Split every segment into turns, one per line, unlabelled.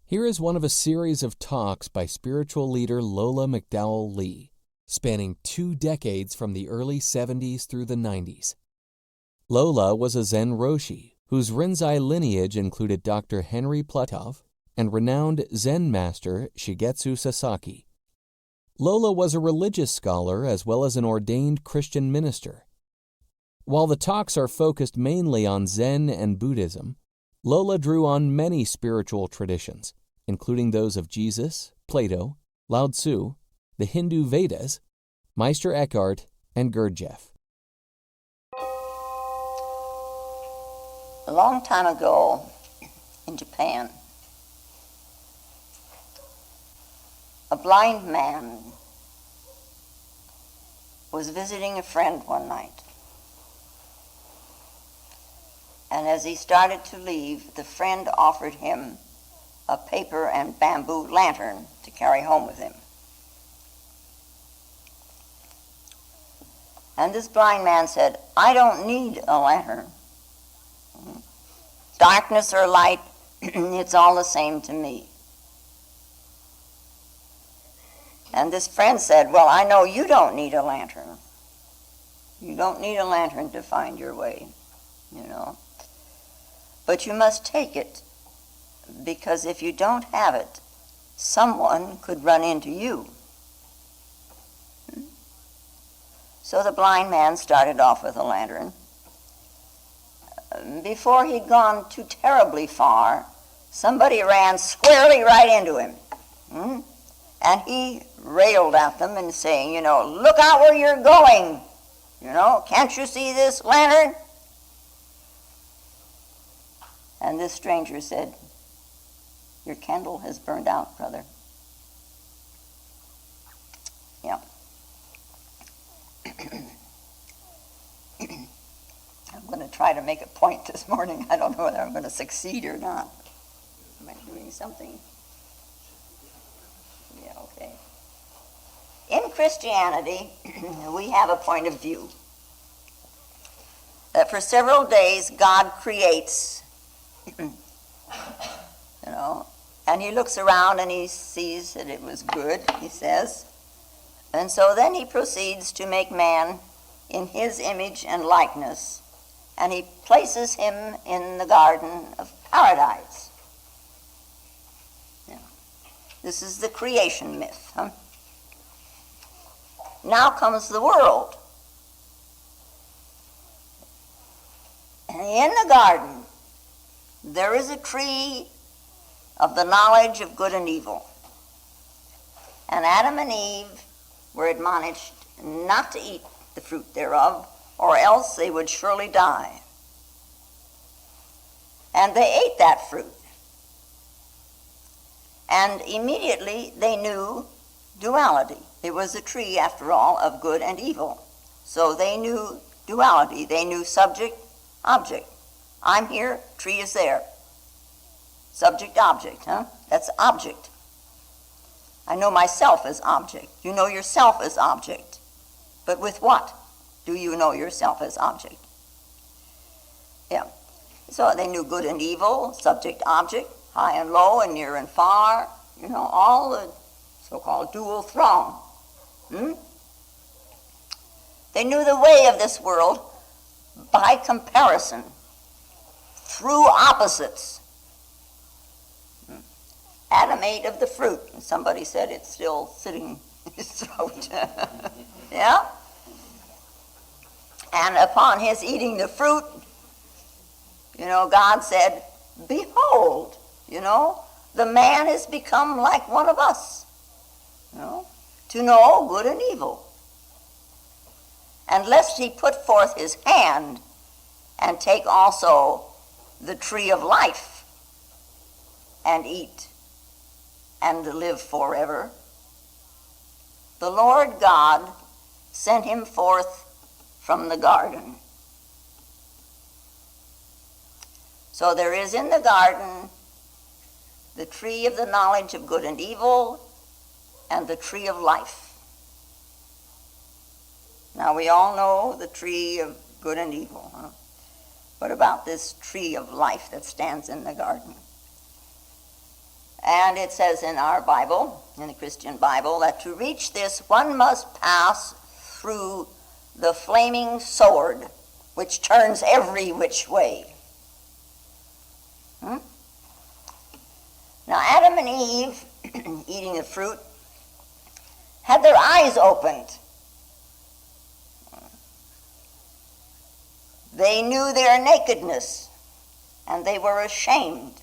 Here is one of a series of talks by spiritual leader Lola McDowell Lee, spanning 2 decades from the early 70s through the 90s. Lola was a Zen Roshi, whose Rinzai lineage included Dr. Henry Platov and renowned Zen master Shigetsu Sasaki. Lola was a religious scholar as well as an ordained Christian minister. While the talks are focused mainly on Zen and Buddhism, Lola drew on many spiritual traditions, including those of Jesus, Plato, Lao Tzu, the Hindu Vedas, Meister Eckhart, and Gurdjieff.
A long time ago in Japan, a blind man was visiting a friend one night. And as he started to leave, the friend offered him a paper and bamboo lantern to carry home with him. And this blind man said, "I don't need a lantern. Darkness or light, it's all the same to me." And this friend said, "Well, I know you don't need a lantern. You don't need a lantern to find your way, you know. But you must take it, because if you don't have it, someone could run into you." So the blind man started off with a lantern. Before he'd gone too terribly far, somebody ran squarely right into him. And he railed at them and saying, "Look out where you're going. Can't you see this lantern?" And this stranger said, "Your candle has burned out, brother." Yeah. I'm going to try to make a point this morning. I don't know whether I'm going to succeed or not. Am I doing something? Yeah, okay. In Christianity, we have a point of view that for several days God creates, and he looks around and he sees that it was good, he says. And so then he proceeds to make man in his image and likeness, and he places him in the Garden of Paradise. Yeah. This is the creation myth. Now comes the world. And in the garden, there is a tree of the knowledge of good and evil. And Adam and Eve were admonished not to eat the fruit thereof, or else they would surely die. And they ate that fruit. And immediately they knew duality. It was a tree, after all, of good and evil. So they knew duality. They knew subject, object. I'm here, tree is there. Subject, object, That's object. I know myself as object. You know yourself as object. But with what do you know yourself as object? Yeah. So they knew good and evil, subject, object, high and low, and near and far, all the so-called dual throng. They knew the way of this world by comparison, through opposites. Adam ate of the fruit, and somebody said it's still sitting in his throat. Yeah? And upon his eating the fruit, God said, "Behold, the man has become like one of us, to know good and evil. And lest he put forth his hand and take also the tree of life and eat and live forever, the Lord God sent him forth from the garden." So there is in the garden the tree of the knowledge of good and evil and the tree of life. Now we all know the tree of good and evil. What about this tree of life that stands in the garden? And it says in our Bible, in the Christian Bible, that to reach this one must pass through the flaming sword, which turns every which way. Now Adam and Eve, eating the fruit, had their eyes opened. They knew their nakedness, and they were ashamed.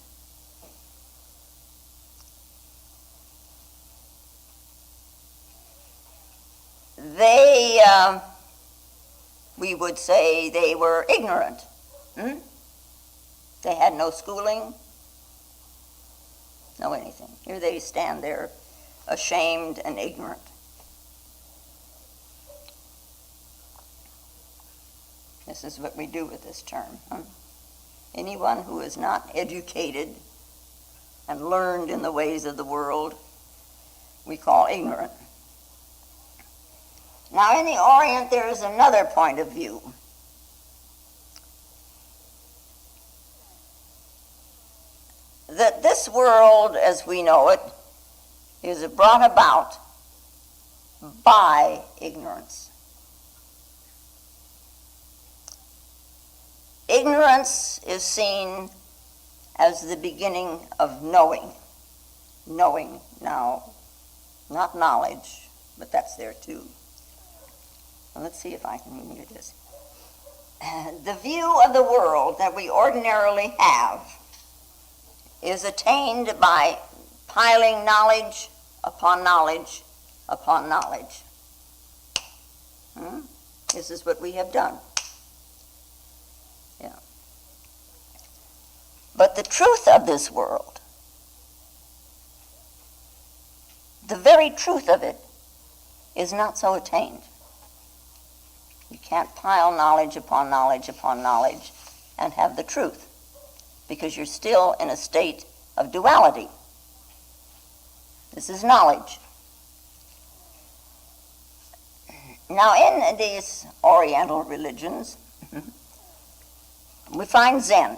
We would say they were ignorant. They had no schooling, no anything. Here they stand there, ashamed and ignorant. This is what we do with this term. Anyone who is not educated and learned in the ways of the world, we call ignorant. Now, in the Orient, there is another point of view. That this world, as we know it, is brought about by ignorance. Ignorance is seen as the beginning of knowing. Knowing now, not knowledge, but that's there too. Let's see if I can read this. The view of the world that we ordinarily have is attained by piling knowledge upon knowledge upon knowledge. This is what we have done. Yeah. But the truth of this world, the very truth of it, is not so attained. You can't pile knowledge upon knowledge upon knowledge and have the truth, because you're still in a state of duality. This is knowledge. Now, in these Oriental religions, we find Zen.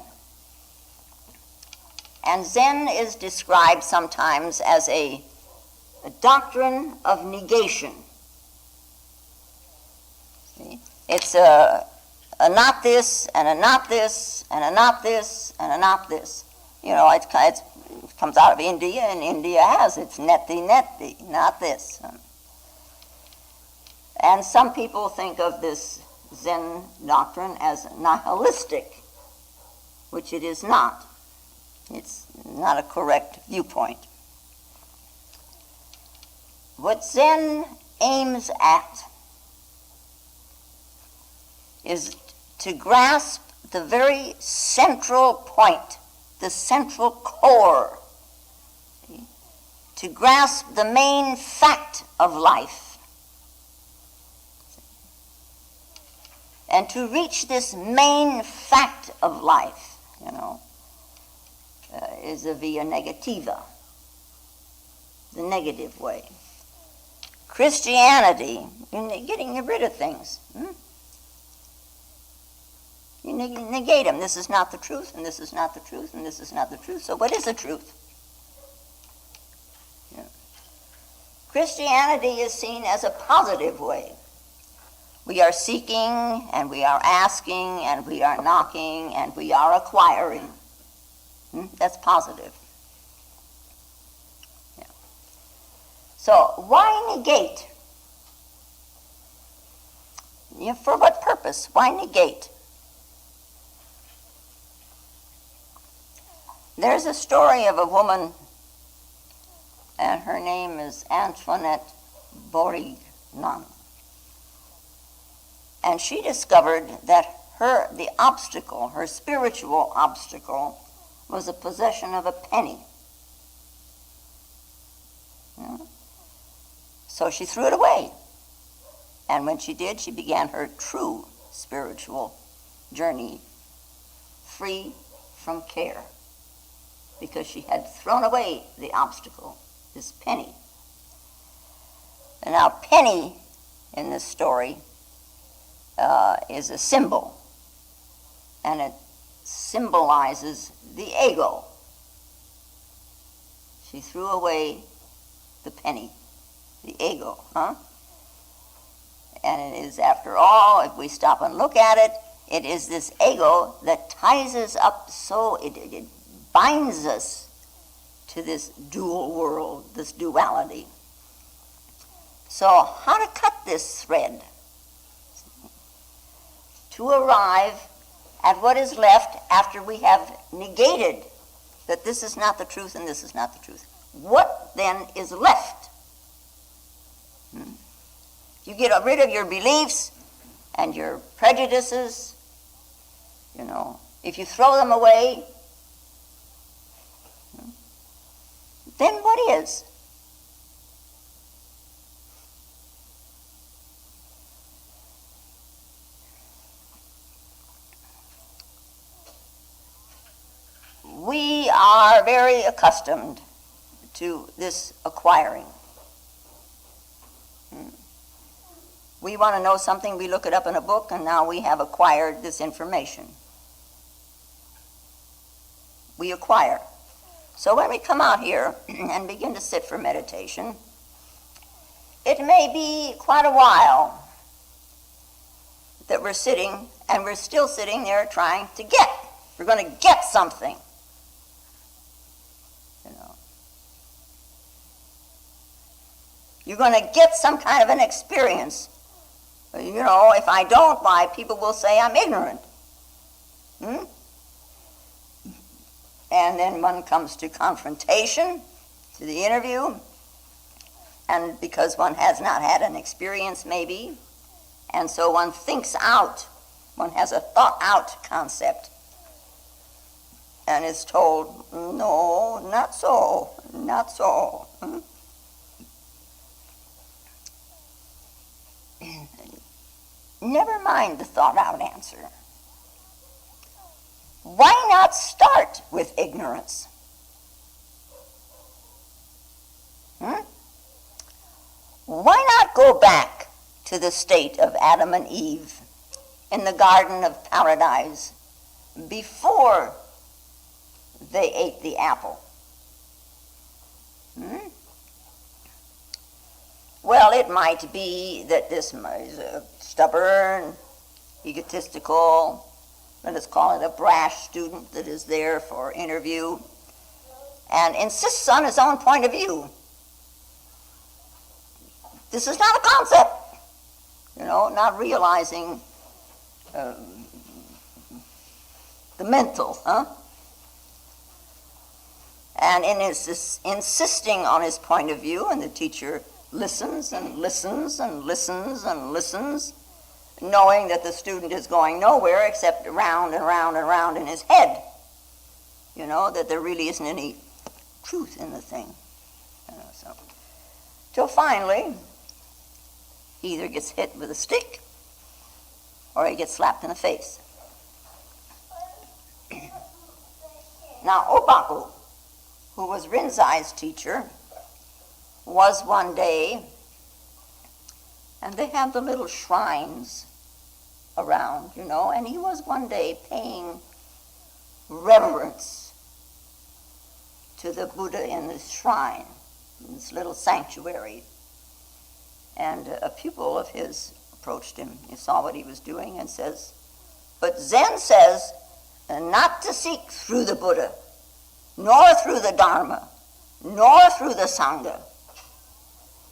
And Zen is described sometimes as a doctrine of negation. See? It's a not this, and a not this, and a not this, and a not this. You know, it comes out of India, and India has its neti, not this. And some people think of this Zen doctrine as nihilistic, which it is not. It's not a correct viewpoint. What Zen aims at is to grasp the very central point, the central core, to grasp the main fact of life. And to reach this main fact of life, is a via negativa, the negative way. Christianity, you're getting rid of things. You negate them. This is not the truth, and this is not the truth, and this is not the truth. So what is the truth? Yeah. Christianity is seen as a positive way. We are seeking, and we are asking, and we are knocking, and we are acquiring. That's positive. Yeah. So why negate? For what purpose? Why negate? There's a story of a woman, and her name is Antoinette Borignon. And she discovered that her spiritual obstacle, was the possession of a penny. So she threw it away. And when she did, she began her true spiritual journey, free from care, because she had thrown away the obstacle, this penny. And now penny in this story is a symbol, and it symbolizes the ego. She threw away the penny, the ego, And it is, after all, if we stop and look at it, it is this ego that ties us up so it binds us to this dual world, this duality. So how to cut this thread? To arrive at what is left after we have negated that this is not the truth and this is not the truth. What then is left? You get rid of your beliefs and your prejudices, if you throw them away, then what is? We are very accustomed to this acquiring. We want to know something, we look it up in a book, and now we have acquired this information. We acquire. So when we come out here and begin to sit for meditation, it may be quite a while that we're sitting, and we're still sitting there trying to get. We're going to get something. You're going to get some kind of an experience. If I don't, why, people will say I'm ignorant. And then one comes to confrontation, to the interview, and because one has not had an experience maybe, and so one thinks out, one has a thought-out concept, and is told, no, not so, not so. Never mind the thought-out answer. Why not start with ignorance? Why not go back to the state of Adam and Eve in the Garden of Paradise before they ate the apple? Well, it might be that this is a stubborn, egotistical, let us call it a brash student that is there for interview and insists on his own point of view. This is not a concept, not realizing the mental, And in his insisting on his point of view, and the teacher listens and listens and listens and listens, knowing that the student is going nowhere except round and round and round in his head. That there really isn't any truth in the thing. Till finally, he either gets hit with a stick or he gets slapped in the face. Now, Obaku, who was Rinzai's teacher, was one day, and they have the little shrines around, and he was one day paying reverence to the Buddha in this shrine, in this little sanctuary. And a pupil of his approached him. He saw what he was doing and says, but Zen says not to seek through the Buddha, nor through the Dharma, nor through the Sangha.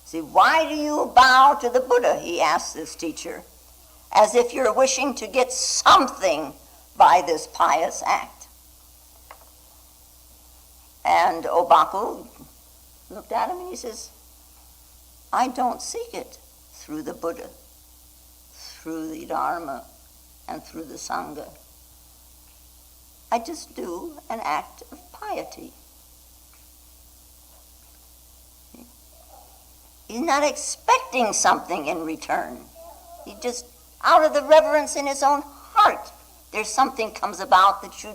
See, why do you bow to the Buddha, he asked this teacher, as if you're wishing to get something by this pious act? And Obaku looked at him and he says, I don't seek it through the Buddha, through the Dharma, and through the Sangha. I just do an act of piety. He's not expecting something in return. He just, out of the reverence in his own heart, there's something comes about that you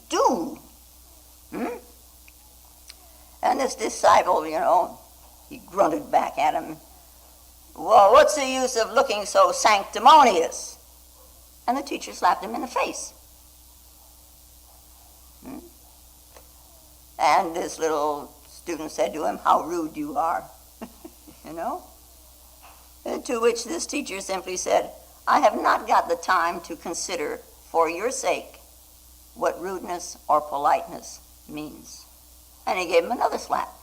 do. And this disciple, he grunted back at him, well, what's the use of looking so sanctimonious? And the teacher slapped him in the face. And this little student said to him, "How rude you are." You know? And to which this teacher simply said, "I have not got the time to consider, for your sake, what rudeness or politeness means." And he gave him another slap.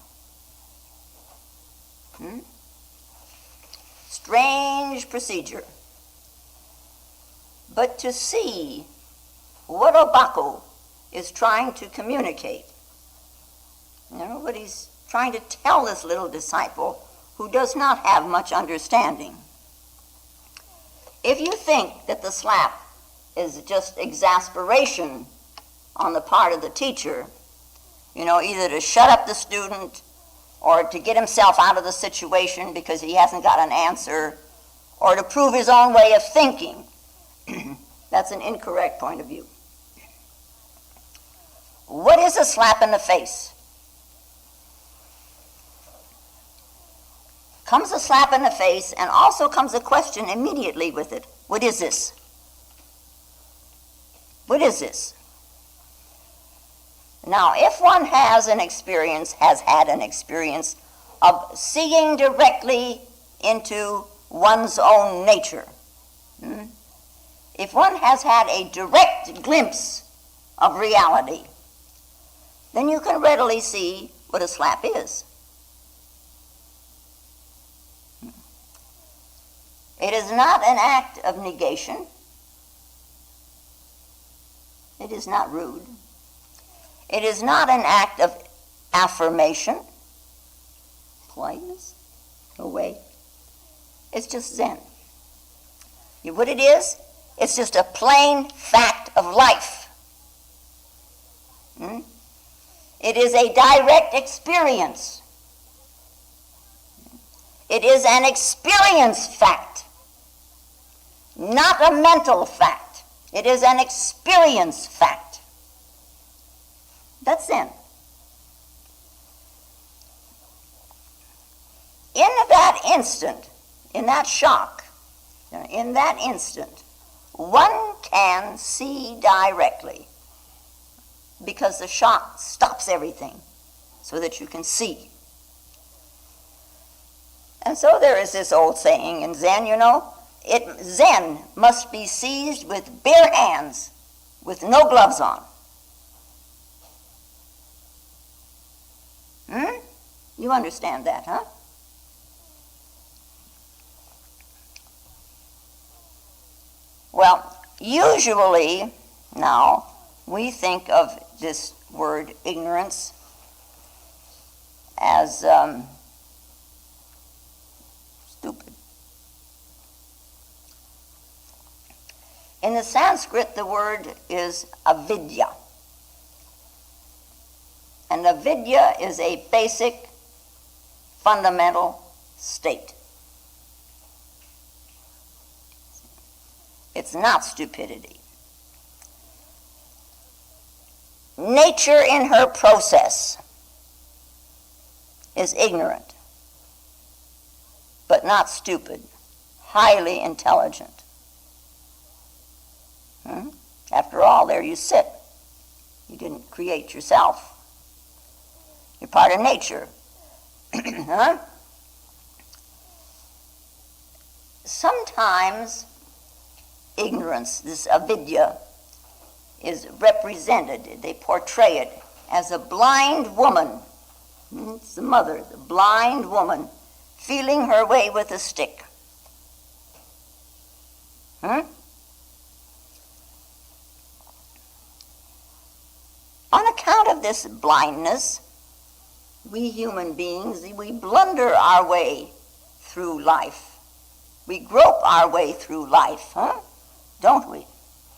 Strange procedure. But to see what Obako is trying to communicate, you know, what he's trying to tell this little disciple who does not have much understanding. If you think that the slap is just exasperation on the part of the teacher, you know, either to shut up the student or to get himself out of the situation because he hasn't got an answer, or to prove his own way of thinking, that's an incorrect point of view. What is a slap in the face? Comes a slap in the face, and also comes a question immediately with it. What is this? What is this? Now, if one has had an experience of seeing directly into one's own nature, if one has had a direct glimpse of reality, then you can readily see what a slap is. It is not an act of negation. It is not rude. It is not an act of affirmation, politeness, no way. It's just Zen. What it is, it's just a plain fact of life. It is a direct experience. It is an experience fact, not a mental fact. It is an experience fact. That's Zen. In that instant, in that shock, in that instant, one can see directly, because the shock stops everything so that you can see. And so there is this old saying in Zen, you know, Zen must be seized with bare hands, with no gloves on. You understand that, huh? Well, usually now we think of this word ignorance as stupid. In the Sanskrit, the word is avidya. And avidya is a basic, fundamental state. It's not stupidity. Nature in her process is ignorant, but not stupid, highly intelligent. After all, there you sit. You didn't create yourself. You're part of nature. Sometimes ignorance, this avidya, is represented, they portray it as a blind woman. It's the mother, the blind woman, feeling her way with a stick. On account of this blindness, we human beings, we blunder our way through life. We grope our way through life, don't we?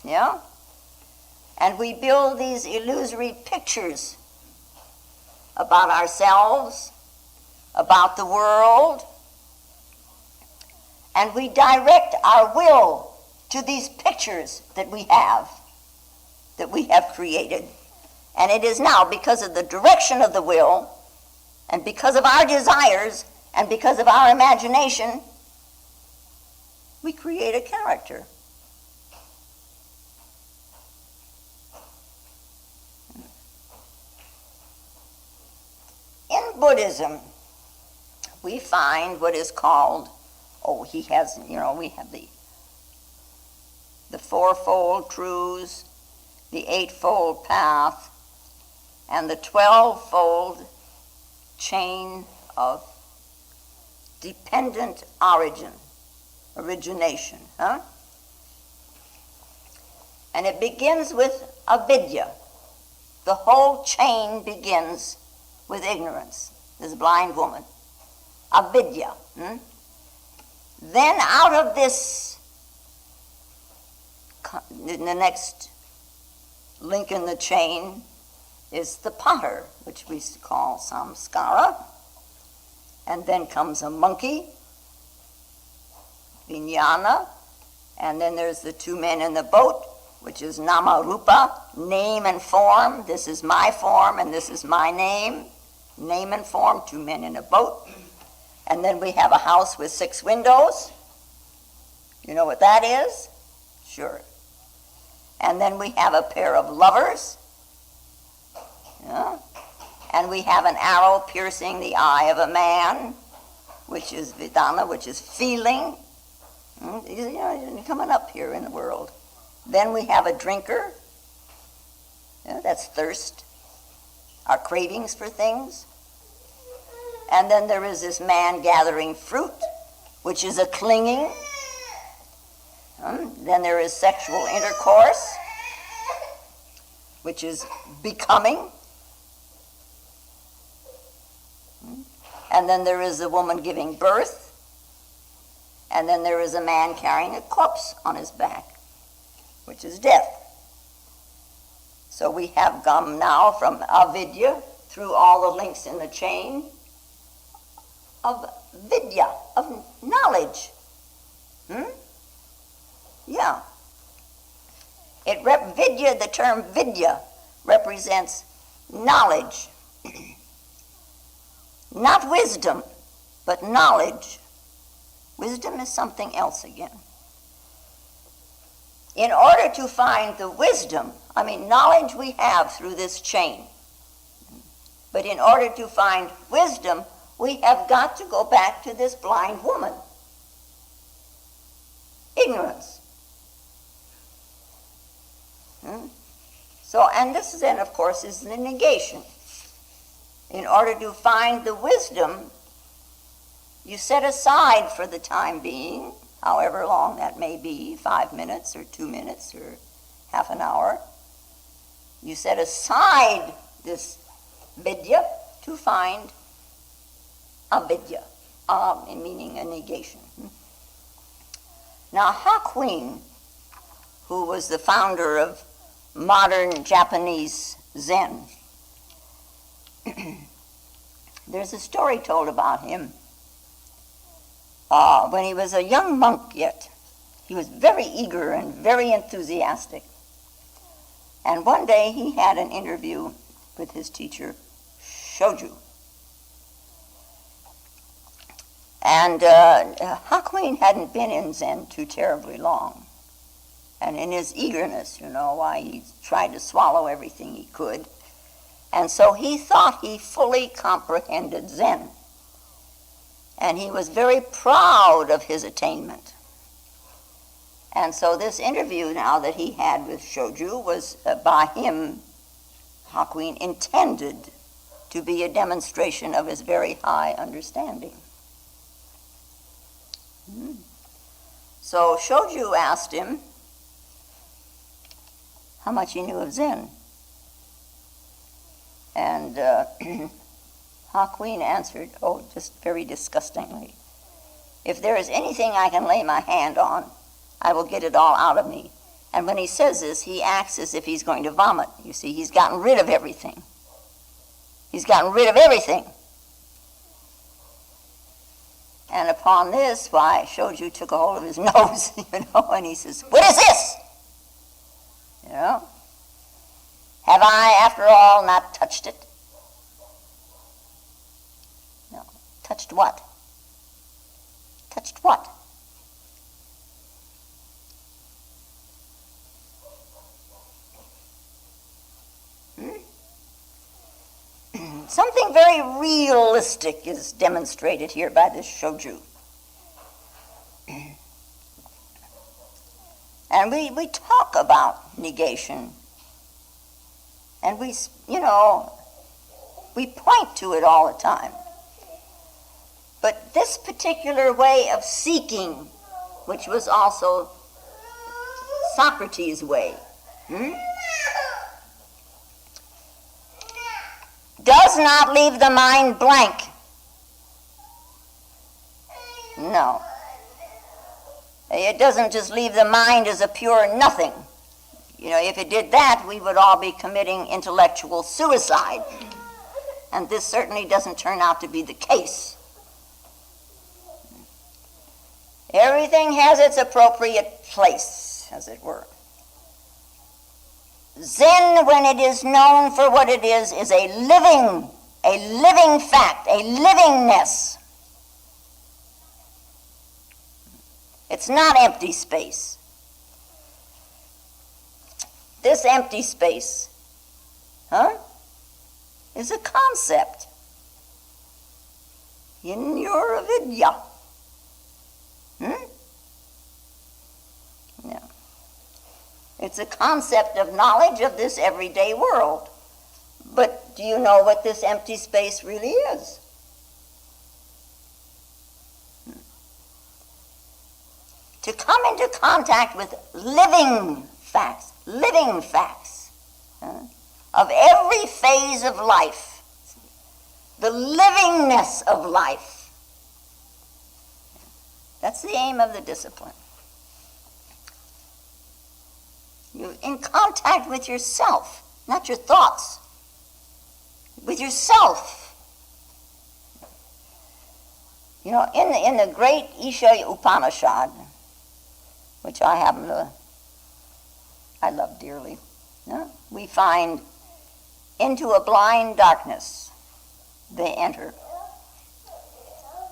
Yeah? And we build these illusory pictures about ourselves, about the world, and we direct our will to these pictures that we have created. And it is now because of the direction of the will, and because of our desires, and because of our imagination, we create a character. Buddhism, we find what is called, we have the fourfold truths, the eightfold path, and the 12-fold chain of dependent origination. And it begins with avidya. The whole chain begins with ignorance, this blind woman. Avidya. Then out of this, the next link in the chain is the potter, which we call samskara. And then comes a monkey, vijnana. And then there's the two men in the boat, which is nama rupa, name and form. This is my form and this is my name. Name and form, two men in a boat. And then we have a house with 6 windows. You know what that is? Sure. And then we have a pair of lovers. Yeah. And we have an arrow piercing the eye of a man, which is Vedana, which is feeling. Coming up here in the world. Then we have a drinker. That's thirst. Our cravings for things. And then there is this man gathering fruit, which is a clinging. Then there is sexual intercourse, which is becoming. And then there is a woman giving birth. And then there is a man carrying a corpse on his back, which is death. So we have come now from avidya through all the links in the chain of vidya, of knowledge. Yeah. Vidya, the term vidya, represents knowledge. Not wisdom, but knowledge. Wisdom is something else again. In order to find the wisdom, knowledge we have through this chain. But in order to find wisdom, we have got to go back to this blind woman. Ignorance. So, and this then, of course, is the negation. In order to find the wisdom, you set aside for the time being, however long that may be, 5 minutes or 2 minutes or half an hour, you set aside this vidya to find avidya, meaning a negation. Now, Hakuin, who was the founder of modern Japanese Zen, there's a story told about him. When he was a young monk yet, he was very eager and very enthusiastic. And one day he had an interview with his teacher, Shoju. And Hakuin hadn't been in Zen too terribly long. And in his eagerness, why he tried to swallow everything he could. And so he thought he fully comprehended Zen. And he was very proud of his attainment. And so this interview now that he had with Shoju was by him, Hakuin, intended to be a demonstration of his very high understanding. So Shoju asked him how much he knew of Zen. And Hakuin answered, just very disgustingly, if there is anything I can lay my hand on, I will get it all out of me. And when he says this, he acts as if he's going to vomit. You see, he's gotten rid of everything. He's gotten rid of everything. And upon this, Shoju took a hold of his nose, and he says, what is this? Have I, after all, not touched it? No. Touched what? Touched what? Something very very realistic is demonstrated here by this shoju. And we talk about negation, and we point to it all the time. But this particular way of seeking, which was also Socrates' way, does not leave the mind blank. No. It doesn't just leave the mind as a pure nothing. If it did that, we would all be committing intellectual suicide. And this certainly doesn't turn out to be the case. Everything has its appropriate place, as it were. Zen, when it is known for what it is a living fact, a livingness. It's not empty space. This empty space, is a concept. In your avidya. No. It's a concept of knowledge of this everyday world. But do you know what this empty space really is? To come into contact with living facts of every phase of life, the livingness of life. That's the aim of the discipline. You're in contact with yourself, not your thoughts, with yourself. In the great Isha Upanishad, which I love dearly, we find, into a blind darkness they enter,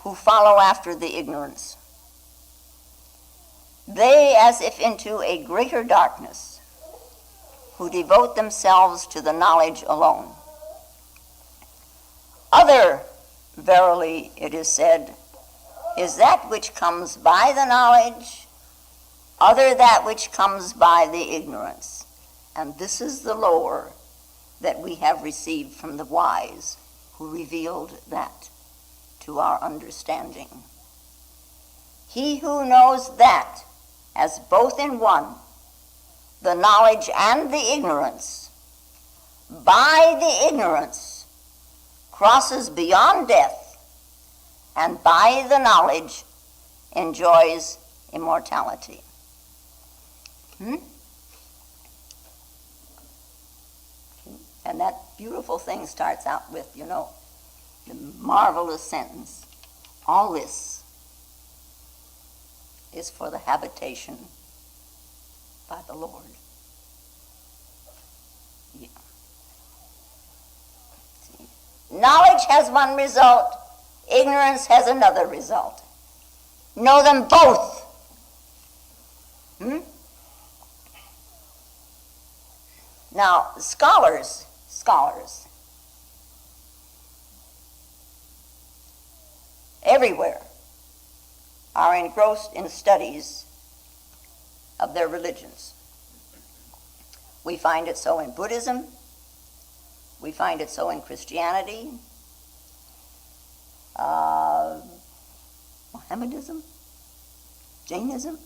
who follow after the ignorance. They, as if into a greater darkness, who devote themselves to the knowledge alone. Other, verily, it is said, is that which comes by the knowledge, other that which comes by the ignorance. And this is the lower that we have received from the wise, who revealed that to our understanding. He who knows that as both in one, the knowledge and the ignorance, by the ignorance crosses beyond death, and by the knowledge enjoys immortality. And that beautiful thing starts out with, the marvelous sentence, all this is for the habitation by the Lord. Yeah. See? Knowledge has one result, ignorance has another result. Know them both. Now, scholars, everywhere are engrossed in studies of their religions. We find it so in Buddhism. We find it so in Christianity, Mohammedanism, Jainism.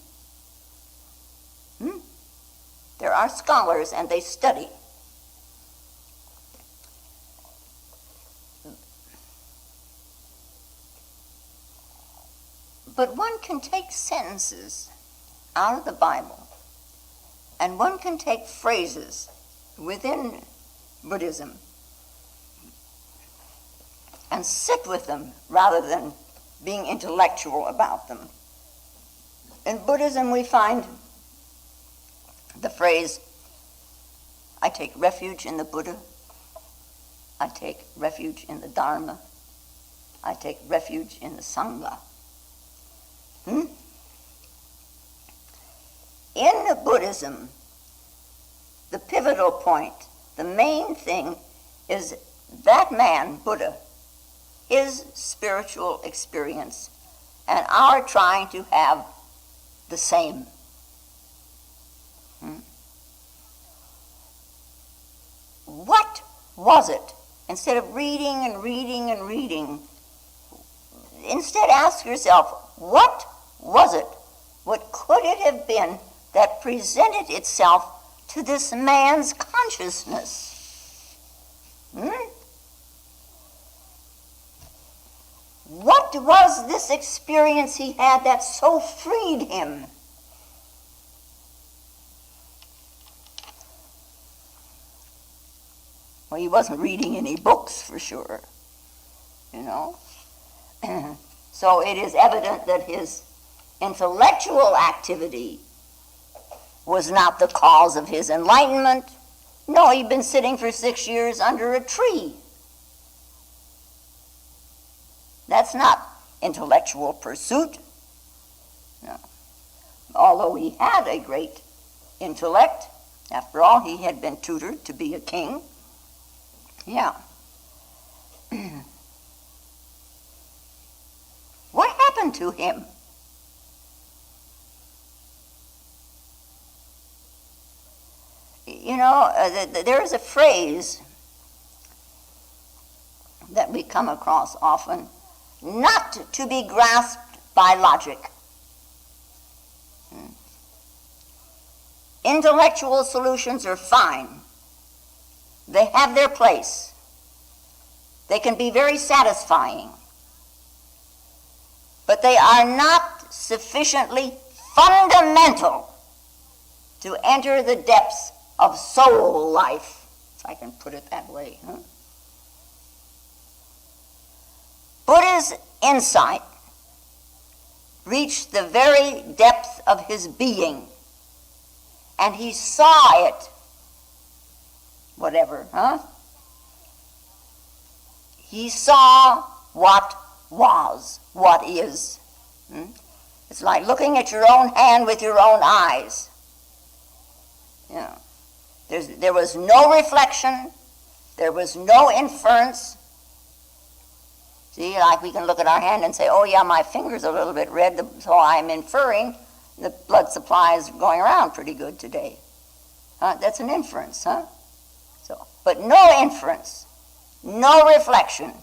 There are scholars and they study. But one can take sentences out of the Bible, and one can take phrases within Buddhism and sit with them rather than being intellectual about them. In Buddhism we find the phrase, I take refuge in the Buddha, I take refuge in the Dharma, I take refuge in the Sangha. In Buddhism, the pivotal point, the main thing is that man, Buddha, his spiritual experience and our trying to have the same. What was it? Instead of reading and reading and reading, instead ask yourself, what was it? What could it have been that presented itself to this man's consciousness? What was this experience he had that so freed him? Well, he wasn't reading any books for sure, you know. So it is evident that his intellectual activity was not the cause of his enlightenment. No, he'd been sitting for 6 years under a tree. That's not intellectual pursuit. No. Although he had a great intellect, after all, he had been tutored to be a king. Yeah. What happened to him? You know, there is a phrase that we come across often, not to be grasped by logic. Intellectual solutions are fine. They have their place. They can be very satisfying. But they are not sufficiently fundamental to enter the depths of soul life, if I can put it that way. Buddha's insight reached the very depth of his being, and he saw it. Whatever, He saw what was, what is. It's like looking at your own hand with your own eyes. You know, there was no reflection, there was no inference. See, like we can look at our hand and say, oh yeah, my finger's a little bit red, so I'm inferring the blood supply is going around pretty good today. That's an inference, but no inference, no reflection,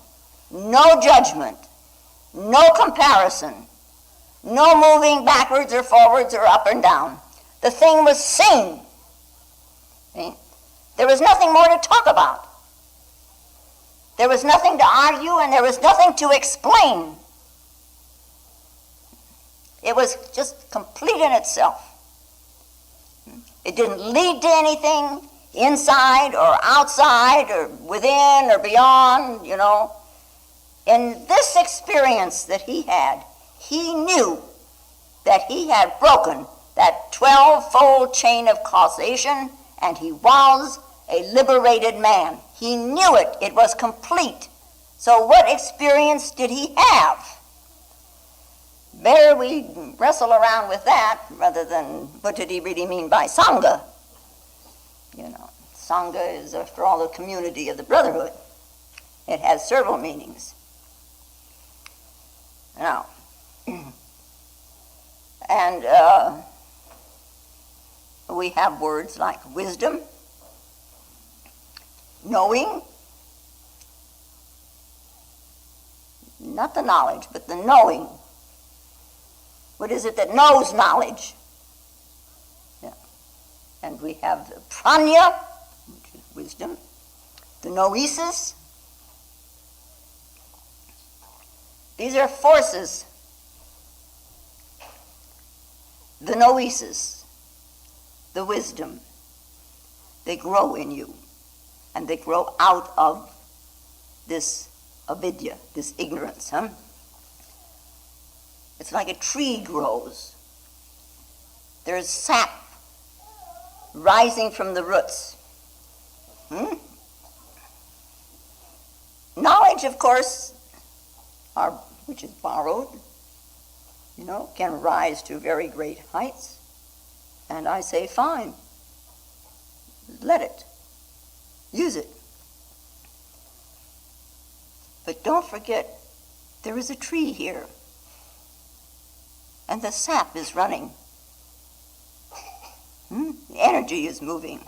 no judgment, no comparison, no moving backwards or forwards or up and down. The thing was seen. See? There was nothing more to talk about. There was nothing to argue, and there was nothing to explain. It was just complete in itself. It didn't lead to anything inside or outside or within or beyond, you know. In this experience that he had, he knew that he had broken that 12-fold chain of causation, and he was a liberated man. He knew it. It was complete. So what experience did he have? Better we wrestle around with that rather than what did he really mean by Sangha? You know, Sangha is, after all, the community of the brotherhood. It has several meanings. Now, and we have words like wisdom, knowing, not the knowledge, but the knowing. What is it that knows knowledge? Yeah. And we have the prajna, which is wisdom, the noesis. These are forces. The noesis, the wisdom, they grow in you, and they grow out of this avidya, this ignorance. It's like a tree grows. There's sap rising from the roots. Knowledge, of course, which is borrowed, you know, can rise to very great heights. And I say, fine, let it, use it. But don't forget There is a tree here, and the sap is running. The energy is moving.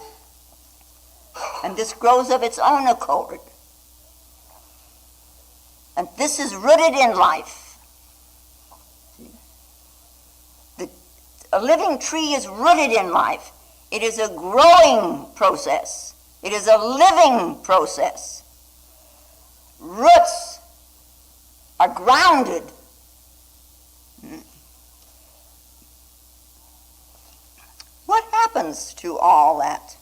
And this grows of its own accord. And this is rooted in life. A living tree is rooted in life. It is a growing process. It is a living process. Roots are grounded. What happens to all that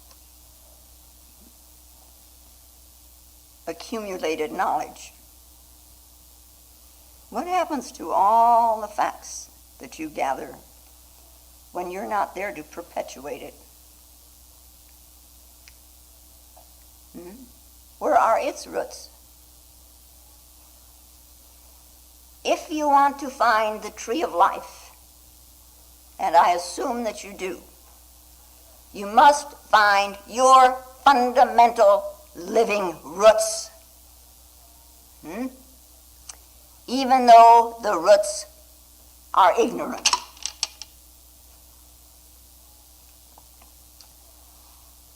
accumulated knowledge? What happens to all the facts that you gather when you're not there to perpetuate it? Where are its roots? If you want to find the tree of life, and I assume that you do, you must find your fundamental living roots. Even though the roots are ignorant.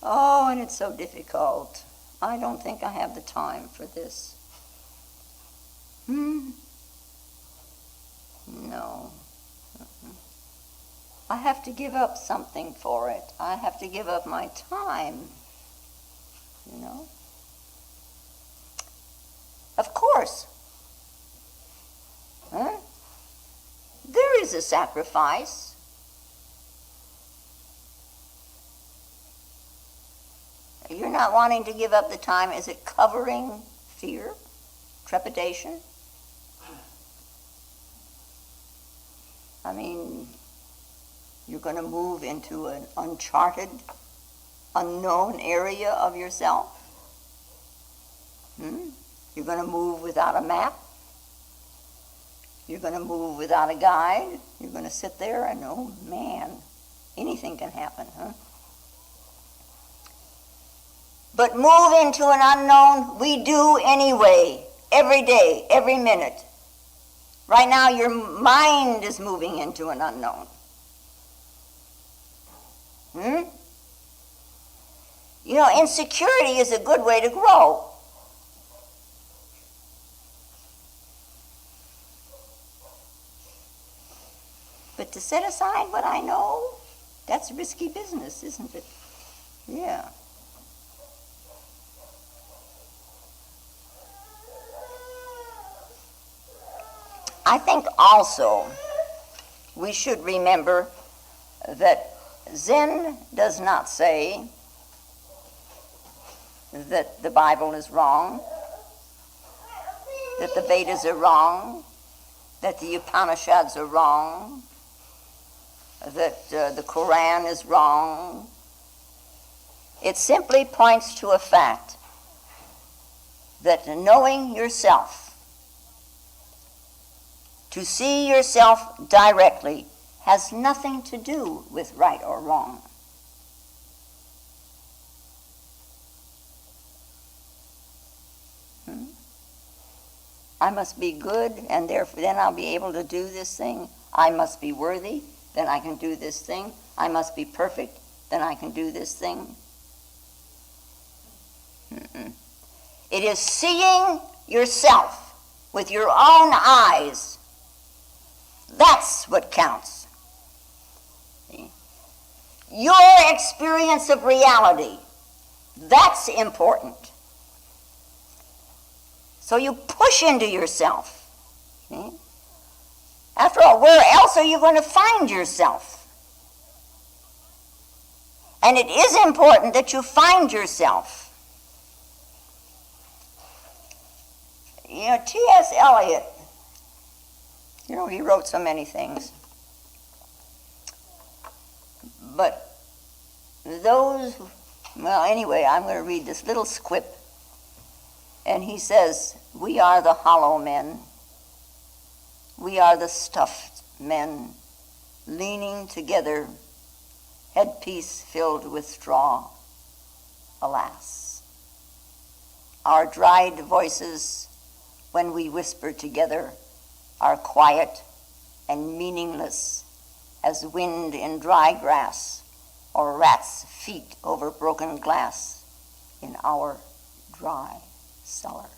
Oh, and it's so difficult. I don't think I have the time for this. No. I have to give up something for it. I have to give up my time. You know? Of course. There is a sacrifice. You're not wanting to give up the time. Is it covering fear, trepidation? I mean, you're going to move into an uncharted, unknown area of yourself. You're going to move without a map. You're going to move without a guide. You're going to sit there and, oh man, anything can happen, But move into an unknown, we do anyway, every day, every minute. Right now, your mind is moving into an unknown. You know, insecurity is a good way to grow. But to set aside what I know, that's risky business, isn't it? Yeah. I think also we should remember that Zen does not say that the Bible is wrong, that the Vedas are wrong, that the Upanishads are wrong, that the Quran is wrong. It simply points to a fact that knowing yourself, to see yourself directly, has nothing to do with right or wrong. I must be good, and therefore then I'll be able to do this thing. I must be worthy, then I can do this thing. I must be perfect, then I can do this thing. It is seeing yourself with your own eyes. That's what counts. See? Your experience of reality, that's important. So you push into yourself. See? After all, where else are you going to find yourself? And it is important that you find yourself. You know, T.S. Eliot, you know, he wrote so many things. But those, well, anyway, I'm going to read this little squip. And he says, we are the hollow men. We are the stuffed men, leaning together, headpiece filled with straw. Alas, our dried voices, when we whisper together, are quiet and meaningless as wind in dry grass or rats' feet over broken glass in our dry cellar.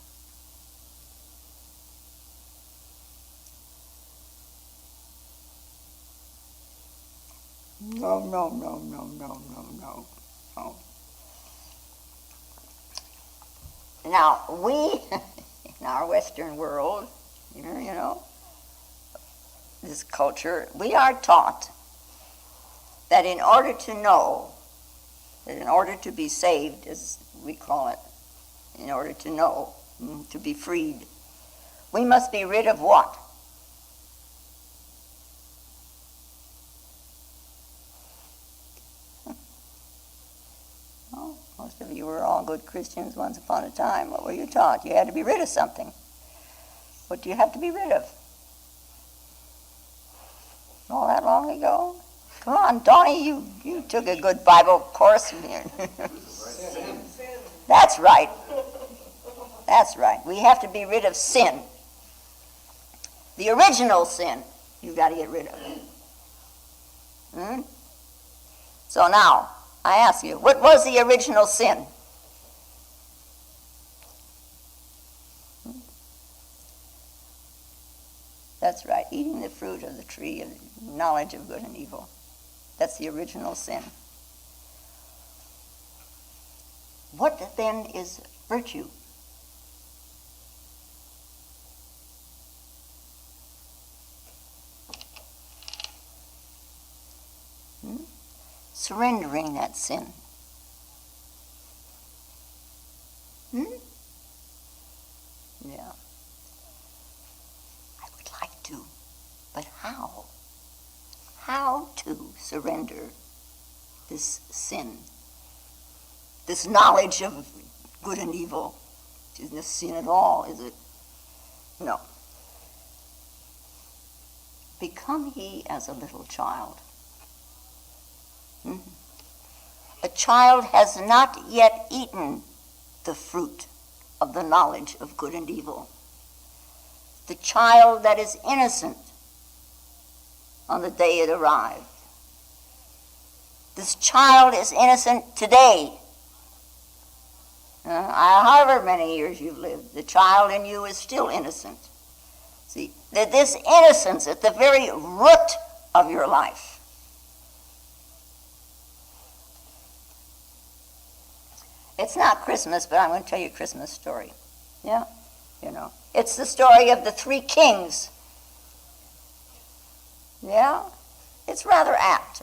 No. Now, we, in our Western world, this culture, we are taught that in order to know, that in order to be saved, as we call it, in order to know, to be freed, we must be rid of what? Well, most of you were all good Christians once upon a time. What were you taught? You had to be rid of something. What do you have to be rid of? All that long ago? Come on, Donnie, you took a good Bible course. That's right. That's right. We have to be rid of sin. The original sin you've got to get rid of. So now, I ask you, what was the original sin? That's right, eating the fruit of the tree of knowledge of good and evil. That's the original sin. What then is virtue? Surrendering that sin. Yeah. I would like to, but how? How to surrender this sin, this knowledge of good and evil? Isn't this sin at all, is it? No. Become ye as a little child. A child has not yet eaten the fruit of the knowledge of good and evil. The child that is innocent on the day it arrived. This child is innocent today. However many years you've lived, the child in you is still innocent. See, that this innocence at the very root of your life. It's not Christmas, but I'm going to tell you a Christmas story. Yeah? It's the story of the three kings. Yeah? It's rather apt.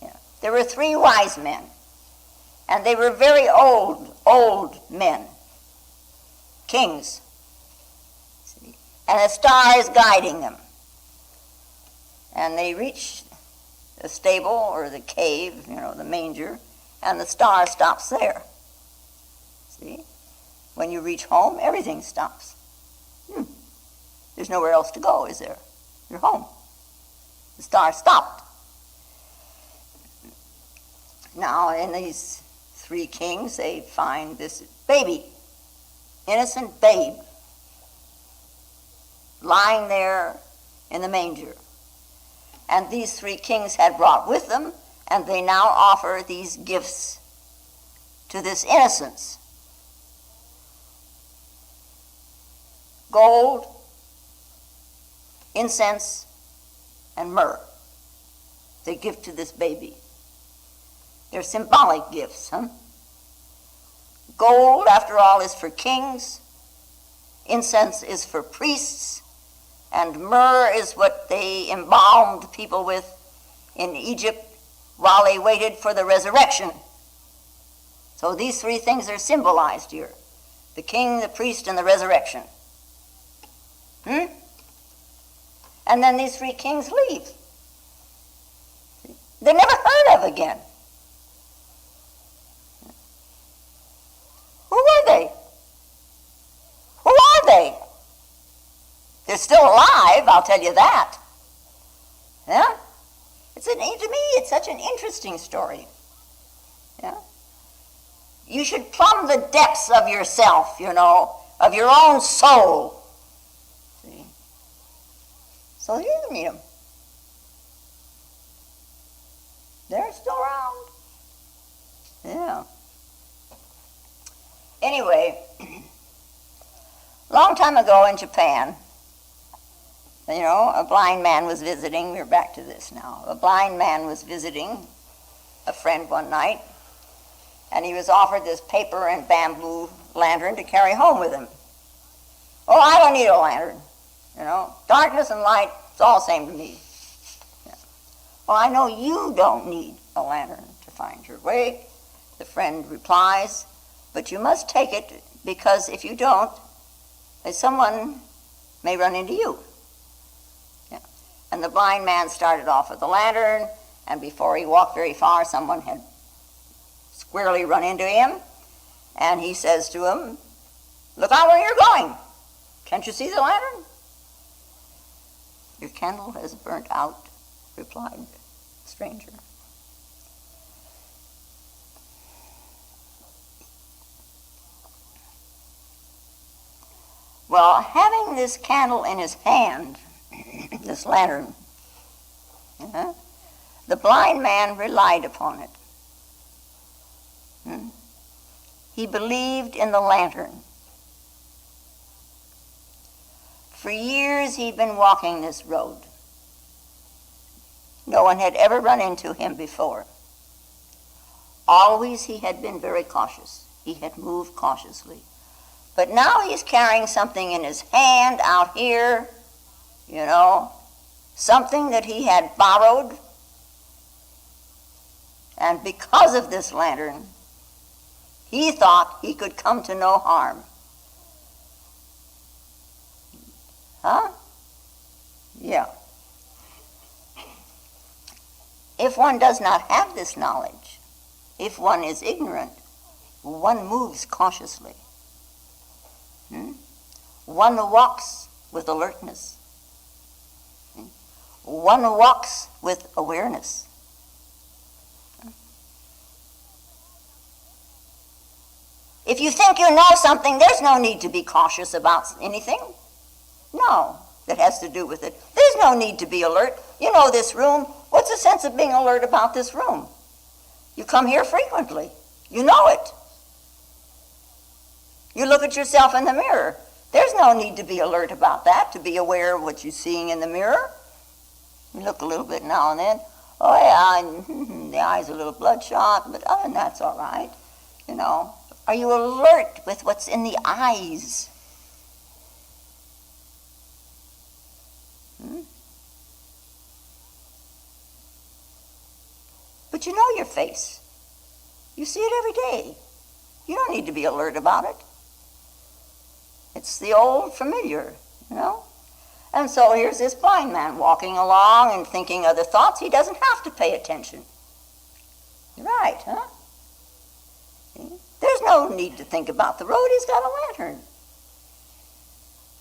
Yeah. There were three wise men, and they were very old men. Kings. See? And a star is guiding them. And they reach the stable or the cave, the manger, and the star stops there. See? When you reach home, everything stops. There's nowhere else to go, is there? You're home. The star stopped. Now, in these three kings, they find this baby, innocent babe, lying there in the manger. And these three kings had brought with them, and they now offer these gifts to this innocence. Gold, incense, and myrrh. They give to this baby. They're symbolic gifts, Gold, after all, is for kings. Incense is for priests. And myrrh is what they embalmed people with in Egypt while they waited for the resurrection. So these three things are symbolized here. The king, the priest, and the resurrection. And then these three kings leave. They're never heard of again. Who are they? Who are they? They're still alive, I'll tell you that. Yeah? To me, it's such an interesting story. Yeah? You should plumb the depths of yourself, of your own soul. See? So you can meet them. They're still around. Yeah. Anyway, long time ago in Japan, a blind man was visiting. We're back to this now. A blind man was visiting a friend one night, and he was offered this paper and bamboo lantern to carry home with him. Oh, I don't need a lantern. Darkness and light, it's all the same to me. Yeah. Well, I know you don't need a lantern to find your way, the friend replies, but you must take it, because if you don't, someone may run into you. Yeah. And the blind man started off with the lantern, and before he walked very far, someone had squarely run into him, and he says to him, "Look out where you're going. Can't you see the lantern?" "Your candle has burnt out," replied the stranger. Well, having this candle in his hand, this lantern, the blind man relied upon it. He believed in the lantern. For years he'd been walking this road. No one had ever run into him before. Always he had been very cautious. He had moved cautiously. But now he's carrying something in his hand out here, something that he had borrowed. And because of this lantern, he thought he could come to no harm. Huh? Yeah. If one does not have this knowledge, if one is ignorant, one moves cautiously. One walks with alertness. One walks with awareness. If you think you know something, there's no need to be cautious about anything. No, that has to do with it. There's no need to be alert. You know this room. What's the sense of being alert about this room? You come here frequently. You know it. You look at yourself in the mirror. There's no need to be alert about that, to be aware of what you're seeing in the mirror. You look a little bit now and then. Oh, yeah, the eye's a little bloodshot, but other than that's all right. Are you alert with what's in the eyes? But you know your face. You see it every day. You don't need to be alert about it. It's the old familiar, And so here's this blind man walking along and thinking other thoughts. He doesn't have to pay attention. You're right, huh? There's no need to think about the road. He's got a lantern.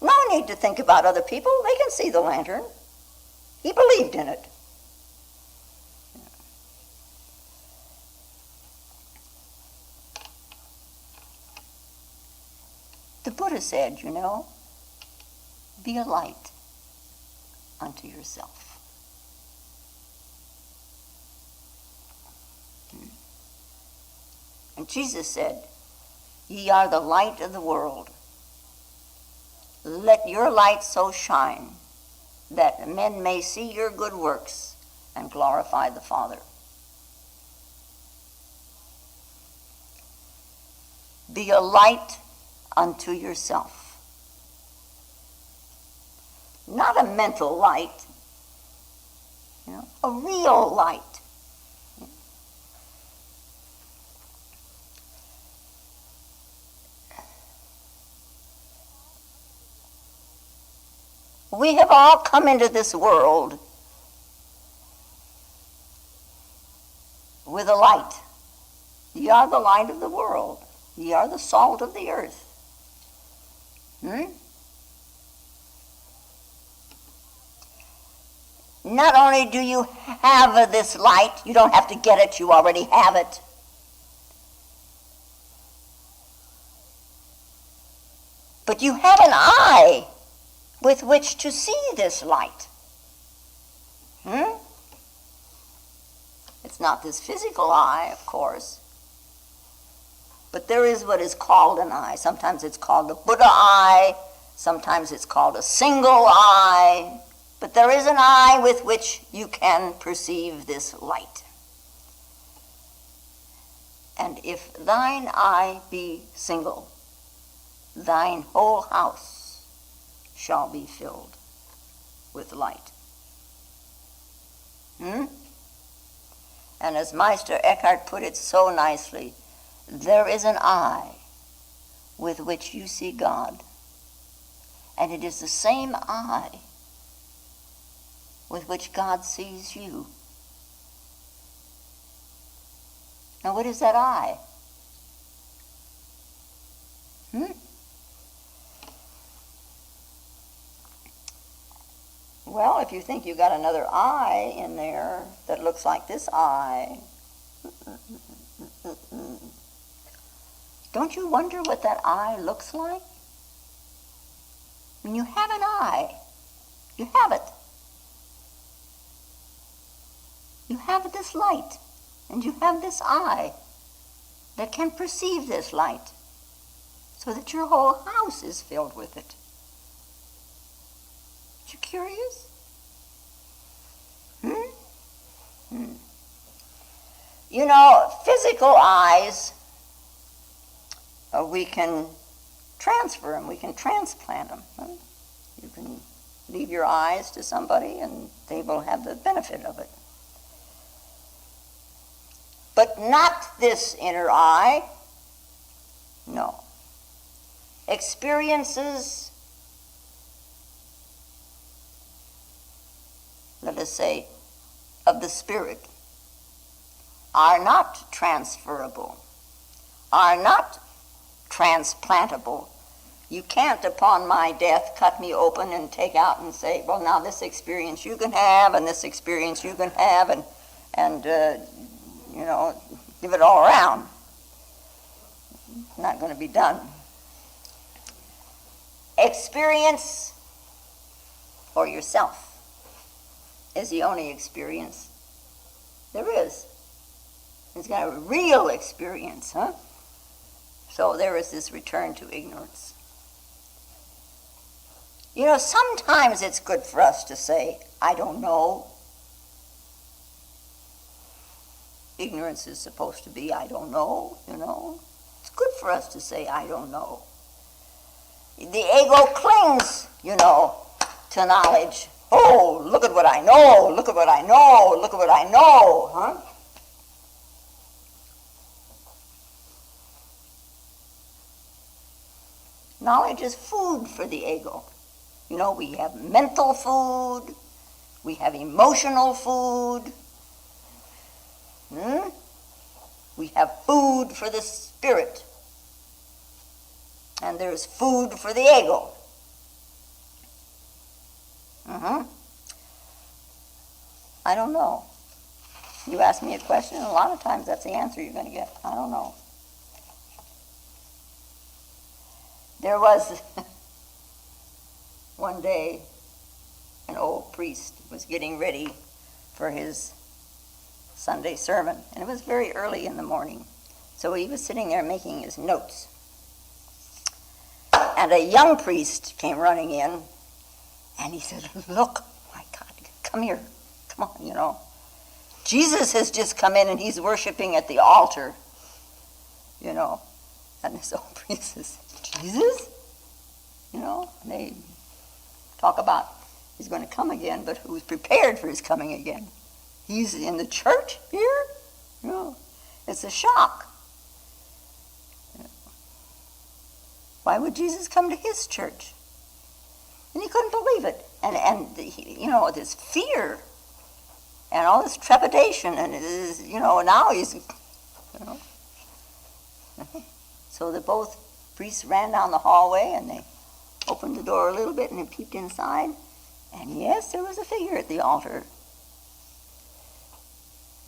No need to think about other people. They can see the lantern. He believed in it. The Buddha said, be a light unto yourself. And Jesus said, ye are the light of the world. Let your light so shine that men may see your good works and glorify the Father. Be a light unto yourself. Not a mental light, a real light. We have all come into this world with a light. Ye are the light of the world. Ye are the salt of the earth. Not only do you have this light, you don't have to get it, you already have it. But you have an eye with which to see this light. It's not this physical eye, of course. But there is what is called an eye. Sometimes it's called a Buddha eye. Sometimes it's called a single eye. But there is an eye with which you can perceive this light. And if thine eye be single, thine whole house shall be filled with light. And as Meister Eckhart put it so nicely, there is an eye with which you see God, and it is the same eye with which God sees you. Now, what is that eye? Well, if you think you got another eye in there that looks like this eye, don't you wonder what that eye looks like? When you have an eye, you have it. You have this light, and you have this eye that can perceive this light, so that your whole house is filled with it. Aren't you curious? You know, physical eyes, we can transfer them, we can transplant them. You can leave your eyes to somebody and they will have the benefit of it. But not this inner eye. No. Experiences, let us say, of the spirit are not transferable, are not transplantable. You can't, upon my death, cut me open and take out and say, well, now this experience you can have, and this experience you can have, and you know, give it all around. Not going to be done. Experience for yourself is the only experience there is. It's got a real experience, So there is this return to ignorance. You know, sometimes it's good for us to say, I don't know. Ignorance is supposed to be, I don't know, you know. It's good for us to say, I don't know. The ego clings, you know, to knowledge. Oh, look at what I know, look at what I know, look at what I know, Knowledge is food for the ego. You know, we have mental food, we have emotional food, we have food for the spirit, and there's food for the ego. I don't know. You ask me a question, and a lot of times that's the answer you're going to get. I don't know. There was one day an old priest was getting ready for his Sunday sermon, and it was very early in the morning. So he was sitting there making his notes. And a young priest came running in, and he said, look, my God, come here, come on, you know. Jesus has just come in and he's worshiping at the altar, you know. And this old priest says, Jesus? You know, and they talk about he's going to come again, but who's prepared for his coming again? He's in the church here? You know, it's a shock. Why would Jesus come to his church? And he couldn't believe it. And you know, this fear and all this trepidation, and it is, you know, now he's, you know. So the both priests ran down the hallway, and they opened the door a little bit, and they peeped inside. And yes, there was a figure at the altar.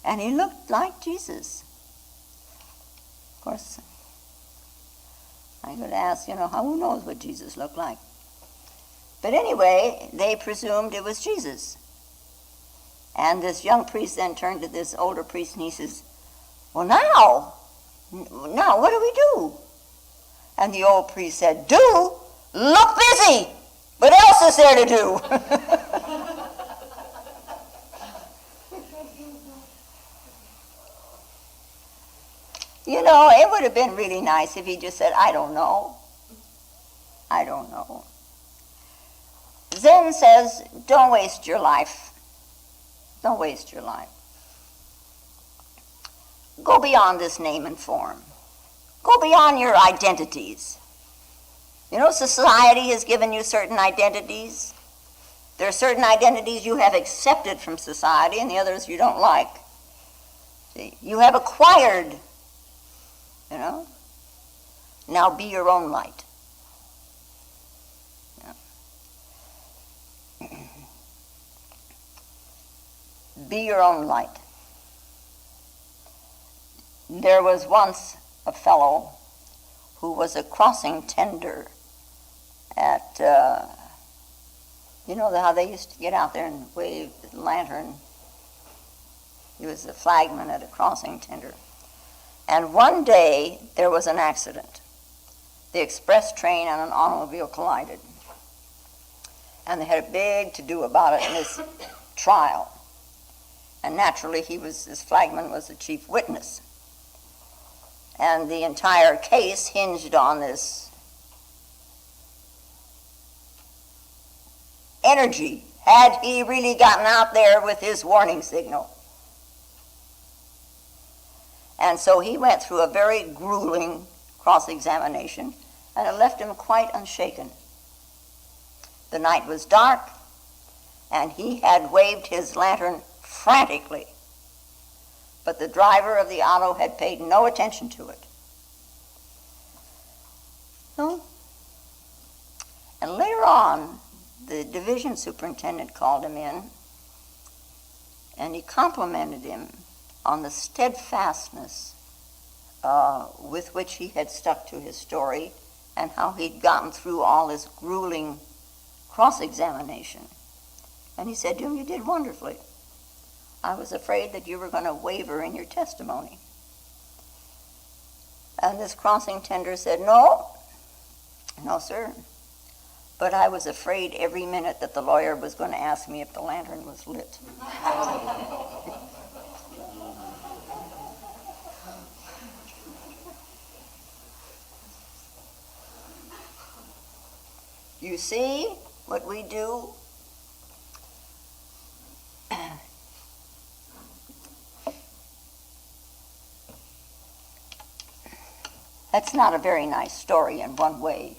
And he looked like Jesus. Of course, I could ask, you know, who knows what Jesus looked like? But anyway, they presumed it was Jesus. And this young priest then turned to this older priest and he says, well, now what do we do? And the old priest said, do? Look busy! What else is there to do? You know, it would have been really nice if he just said, I don't know. I don't know. Zen says, don't waste your life. Don't waste your life. Go beyond this name and form. Go beyond your identities. You know, society has given you certain identities. There are certain identities you have accepted from society and the others you don't like. See, you have acquired, you know. Now be your own light. Yeah. Be your own light. There was once a fellow who was a crossing tender at, you know how they used to get out there and wave the lantern. He was a flagman at a crossing tender. And one day there was an accident. The express train and an automobile collided. And they had a big to-do about it in this trial. And naturally, this flagman was the chief witness. And the entire case hinged on this energy. Had he really gotten out there with his warning signal? And so he went through a very grueling cross-examination, and it left him quite unshaken. The night was dark, and he had waved his lantern frantically, but the driver of the auto had paid no attention to it. No. And later on, the division superintendent called him in, and he complimented him on the steadfastness with which he had stuck to his story and how he'd gotten through all this grueling cross-examination. And he said to him, you did wonderfully. I was afraid that you were going to waver in your testimony. And this crossing tender said, no, sir. But I was afraid every minute that the lawyer was going to ask me if the lantern was lit. You see what we do? That's not a very nice story in one way.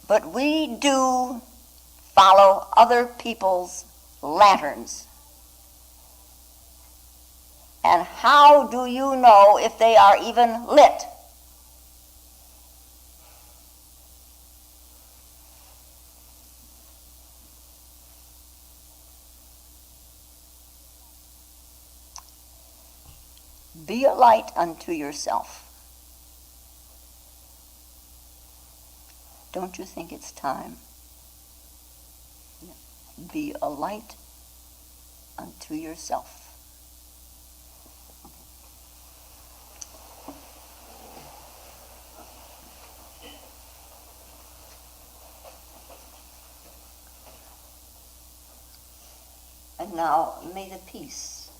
But we do follow other people's lanterns. And how do you know if they are even lit? Be a light unto yourself. Don't you think it's time? Be a light unto yourself. And now may the peace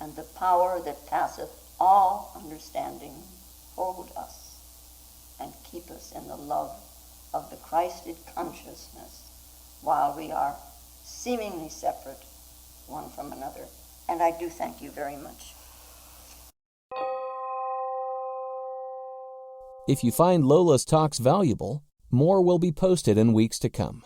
and the power that passeth all understanding hold us and keep us in the love of the Christed consciousness while we are seemingly separate one from another. And I do thank you very much.
If you find Lola's talks valuable, more will be posted in weeks to come.